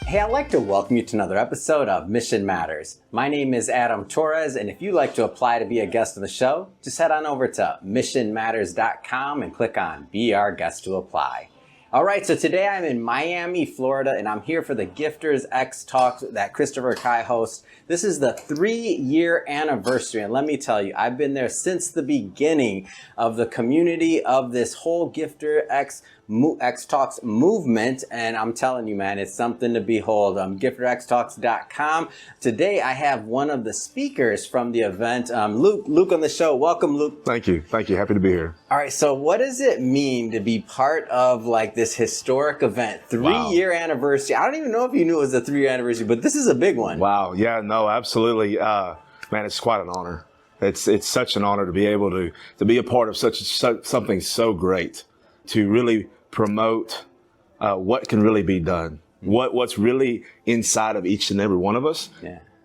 Hey, I'd like to welcome you to another episode of Mission Matters. My name is Adam Torres, and if you'd like to apply to be a guest on the show, just head on over to missionmatters.com and click on Be Our Guest to Apply. All right, so today I'm in Miami, Florida, and I'm here for the Gifters X Talks that Christopher Kai hosts. This is the 3-year anniversary, and let me tell you, I've been there since the beginning of the community of this whole Gifter X Talks movement, and I'm telling you, man, it's something to behold. GifterXTalks.com. Today, I have one of the speakers from the event, Luke on the show. Welcome, Luke. Thank you. Happy to be here. All right, so what does it mean to be part of like this historic event, 3-year anniversary? I don't even know if you knew it was a 3-year anniversary, but this is a big one. Wow. Yeah, no, absolutely. Man, it's quite an honor. It's such an honor to be able to be a part of something so great, to really promote what can really be done, what's really inside of each and every one of us,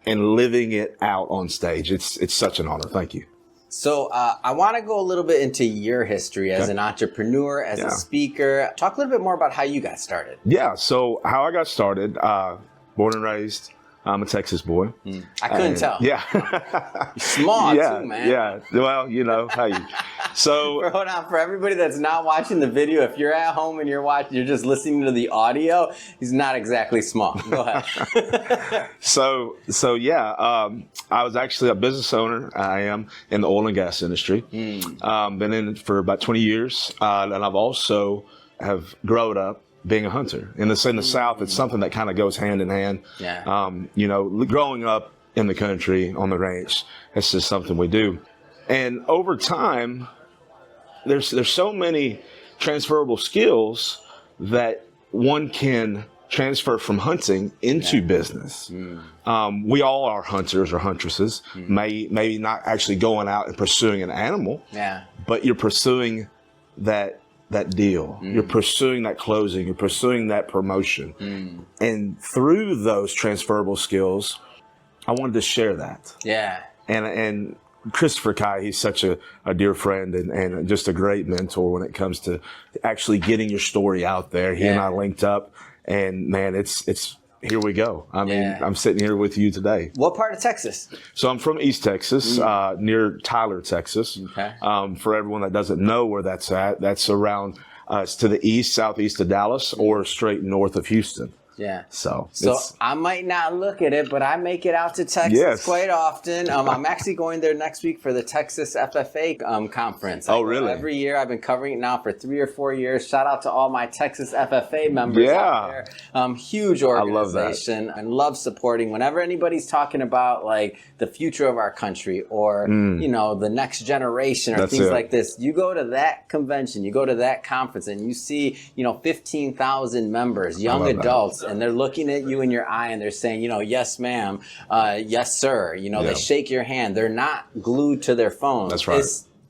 and living it out on stage. It's such an honor. Thank you. So I want to go a little bit into your history as an entrepreneur, as a speaker. Talk a little bit more about how you got started. Yeah, so how I got started, born and raised, I'm a Texas boy. I couldn't tell. Yeah. You're small too, man. Yeah, well, you know, hey. So hold on, for everybody that's not watching the video, if you're at home and you're just listening to the audio, he's not exactly small. Go ahead. So yeah, I was actually a business owner. I am in the oil and gas industry. Been in it for about 20 years, and I've also have grown up being a hunter. In the South, it's something that kind of goes hand in hand. Yeah. You know, growing up in the country on the ranch, it's just something we do. And over time, there's so many transferable skills that one can transfer from hunting into business. We all are hunters or huntresses, maybe not actually going out and pursuing an animal, but you're pursuing that deal. You're pursuing that closing. You're pursuing that promotion. And through those transferable skills, I wanted to share that. Yeah. And Christopher Kai, he's such a dear friend and just a great mentor when it comes to actually getting your story out there. He and I linked up, and man, it's here we go. I mean, I'm sitting here with you today. What part of Texas? So I'm from East Texas, near Tyler, Texas. Okay. For everyone that doesn't know where that's at, that's around it's to the east, southeast of Dallas, or straight north of Houston. Yeah. So I might not look at it, but I make it out to Texas quite often. I'm actually going there next week for the Texas FFA conference. Oh, really? Every year. I've been covering it now for 3 or 4 years. Shout out to all my Texas FFA members out there. Huge organization. I love supporting whenever anybody's talking about like the future of our country or you know, the next generation or things like this. You go to that convention, you go to that conference, and you see 15,000 members, young adults. And they're looking at you in your eye and they're saying, yes, ma'am, yes, sir. They shake your hand. They're not glued to their phones. That's right.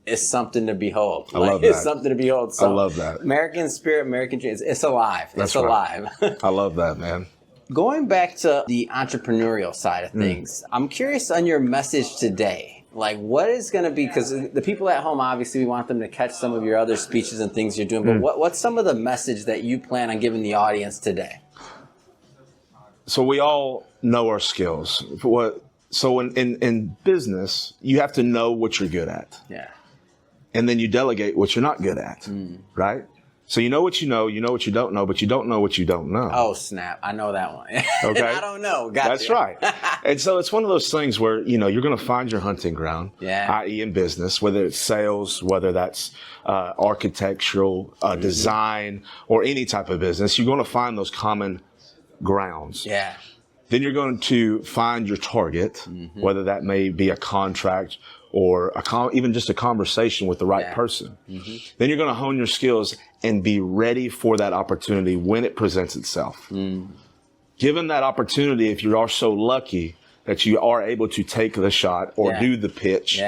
It's something to behold. I love that. It's something to behold. So I love that. American spirit, American dreams. It's alive. That's it's alive. I love that, man. Going back to the entrepreneurial side of things, I'm curious on your message today. Like, what is going to be, because the people at home, obviously, we want them to catch some of your other speeches and things you're doing, but what's some of the message that you plan on giving the audience today? So we all know our skills. So in business, you have to know what you're good at. Yeah. And then you delegate what you're not good at, right? So you know what you don't know, but you don't know what you don't know. Oh, snap. I know that one. Okay. I don't know. Gotcha. That's right. And so it's one of those things where, you're going to find your hunting ground, i.e. in business, whether it's sales, whether that's architectural, design, or any type of business. You're going to find those common grounds. Yeah. Then you're going to find your target, whether that may be a contract or even just a conversation with the right person. Then you're going to hone your skills and be ready for that opportunity when it presents itself. Given that opportunity, if you are so lucky that you are able to take the shot or do the pitch,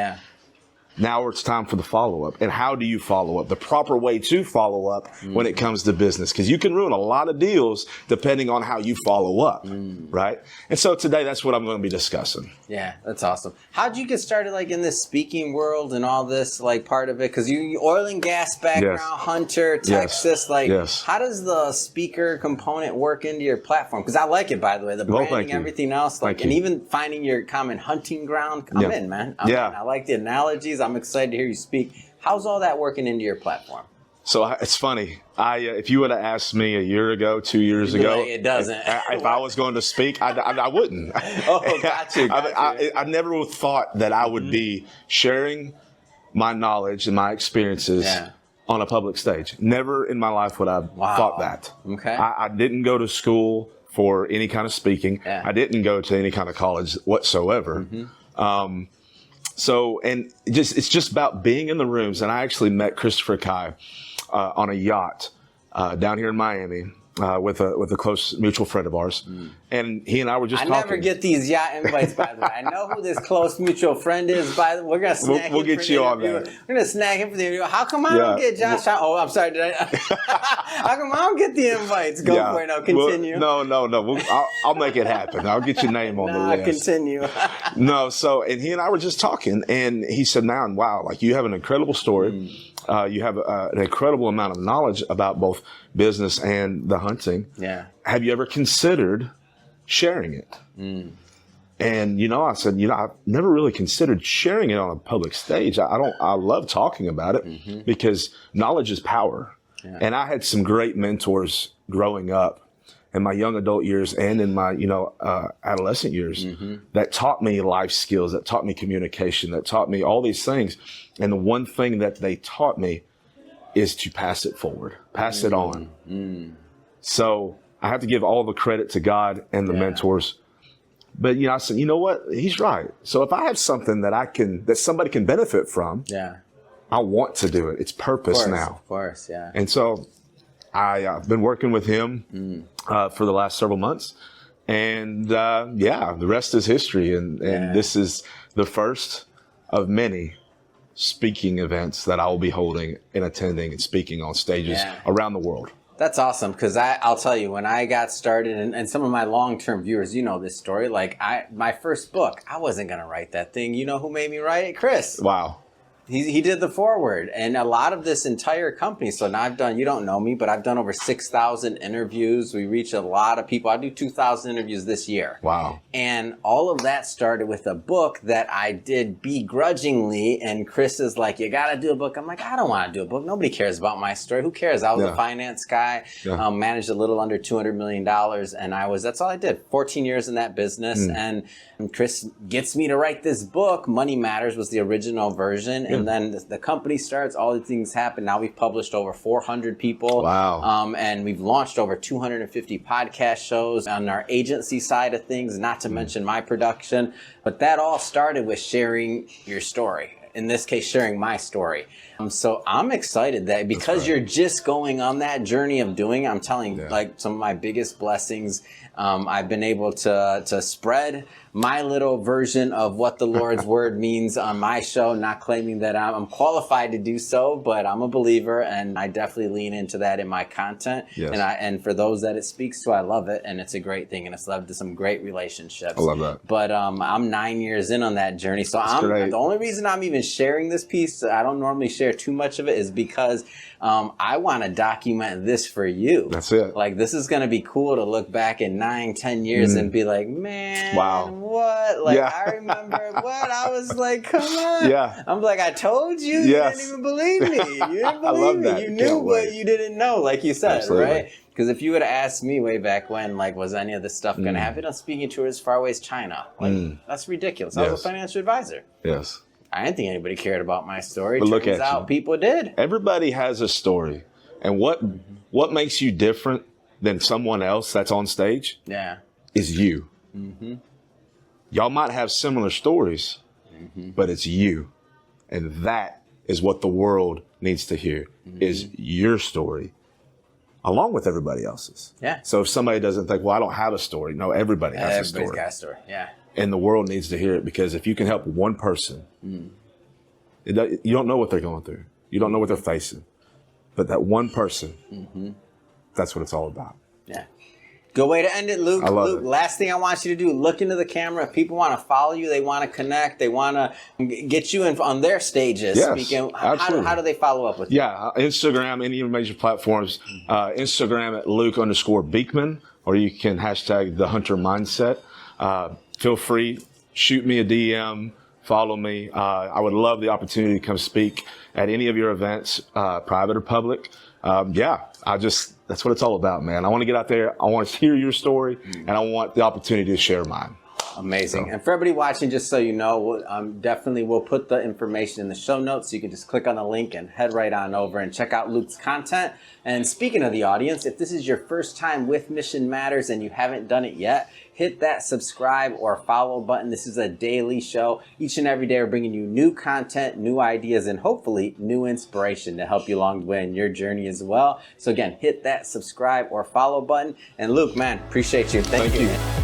Now it's time for the follow-up. And how do you follow up? The proper way to follow up when it comes to business. Because you can ruin a lot of deals depending on how you follow up, right? And so today, that's what I'm going to be discussing. Yeah, that's awesome. How'd you get started, like, in this speaking world and all this, like, part of it? Because you oil and gas background, Hunter, Texas. Like, how does the speaker component work into your platform? Because I like it, by the way, the branding, everything else. Like, and even finding your common hunting ground. I'm in, man. I'm in. I like the analogies. I'm excited to hear you speak. How's all that working into your platform? So it's funny. If you would have asked me a year ago, 2 years ago, it doesn't. If I was going to speak, I wouldn't. Oh, got you. I never thought that I would be sharing my knowledge and my experiences on a public stage. Never in my life would I have thought that. Okay. I didn't go to school for any kind of speaking. I didn't go to any kind of college whatsoever. So, and it's just about being in the rooms. And I actually met Christopher Kai on a yacht down here in Miami with a close mutual friend of ours. And he and I were just talking. I never get these yacht invites, by the way. I know who this close mutual friend is, by the way. We're going to snag we'll get you on that. We're going to snag him for the interview. How come I don't get Josh? Oh, I'm sorry. Did I? How come I don't get the invites? Go for it now. Continue. No. I'll make it happen. I'll get your name on the list. Continue. And he and I were just talking, and he said, "Man, wow, like you have an incredible story. You have an incredible amount of knowledge about both business and the hunting. Have you ever considered sharing it?" And, I said, I've never really considered sharing it on a public stage. I love talking about it because knowledge is power. And I had some great mentors growing up in my young adult years and in my, adolescent years that taught me life skills, that taught me communication, that taught me all these things. And the one thing that they taught me is to pass it forward, pass it on. So I have to give all the credit to God and the mentors. But, I said, you know what? He's right. So if I have something that somebody can benefit from, I want to do it. It's purpose now. Of course, yeah. And so I've been working with him for the last several months. And, the rest is history. And this is the first of many speaking events that I will be holding and attending and speaking on stages around the world. That's awesome, because I'll tell you, when I got started, and some of my long-term viewers, this story, like my first book, I wasn't going to write that thing. You know who made me write it? Chris. Wow. He did the foreword, and a lot of this entire company. So now you don't know me, but I've done over 6,000 interviews. We reach a lot of people. I do 2,000 interviews this year. Wow. And all of that started with a book that I did begrudgingly. And Chris is like, you got to do a book. I'm like, I don't want to do a book. Nobody cares about my story. Who cares? I was a finance guy, managed a little under $200 million. And that's all I did. 14 years in that business. And Chris gets me to write this book. Money Matters was the original version. And then the company starts, all these things happen. Now we've published over 400 people. Wow. And we've launched over 250 podcast shows on our agency side of things, not to mention my production. But that all started with sharing your story. In this case, sharing my story. So I'm excited that because you're just going on that journey of doing it, I'm telling you, like some of my biggest blessings, I've been able to spread my little version of what the Lord's word means on my show, not claiming that I'm qualified to do so, but I'm a believer, and I definitely lean into that in my content. And for those that it speaks to, I love it, and it's a great thing, and it's led to some great relationships. I love that. But I'm 9 years in on that journey, so the only reason I'm even sharing this piece, I don't normally share too much of it, is because I want to document this for you. That's it. Like, this is going to be cool to look back in 9-10 years and be like, man, what? Like, I remember what? I was like, come on. I'm like, I told you. You didn't even believe me. You didn't believe me. You knew what you didn't know, like you said, right? Because if you would have asked me way back when, like, was any of this stuff going to happen? I'm speaking to as far away as China. Like, that's ridiculous. I was a financial advisor. I didn't think anybody cared about my story. But Turns out people did. Everybody has a story. And what makes you different than someone else that's on stage is you. Y'all might have similar stories, but it's you. And that is what the world needs to hear, is your story, along with everybody else's. So if somebody doesn't think, well, I don't have a story. No, everybody has a story. Everybody's got a story, And the world needs to hear it, because if you can help one person, You don't know what they're going through. You don't know what they're facing. But that one person, that's what it's all about. Yeah. Good way to end it, Luke. I love Luke, it. last thing I want you to do, look into the camera. If people want to follow you, they want to connect, they want to get you in on their stages. Yes, speaking. absolutely. How do they follow up with you? Yeah, Instagram, any of the major platforms. Instagram at Luke_Beekman, or you can hashtag the Hunter Mindset. Feel free, shoot me a DM, follow me. I would love the opportunity to come speak at any of your events, private or public. That's what it's all about, man. I want to get out there. I want to hear your story, and I want the opportunity to share mine. Amazing. So. And for everybody watching, just so you know, we'll put the information in the show notes. So you can just click on the link and head right on over and check out Luke's content. And speaking of the audience, if this is your first time with Mission Matters and you haven't done it yet, hit that subscribe or follow button. This is a daily show. Each and every day we're bringing you new content, new ideas, and hopefully new inspiration to help you along the way in your journey as well. So again, hit that subscribe or follow button. And Luke, man, appreciate you. Thank you. Man.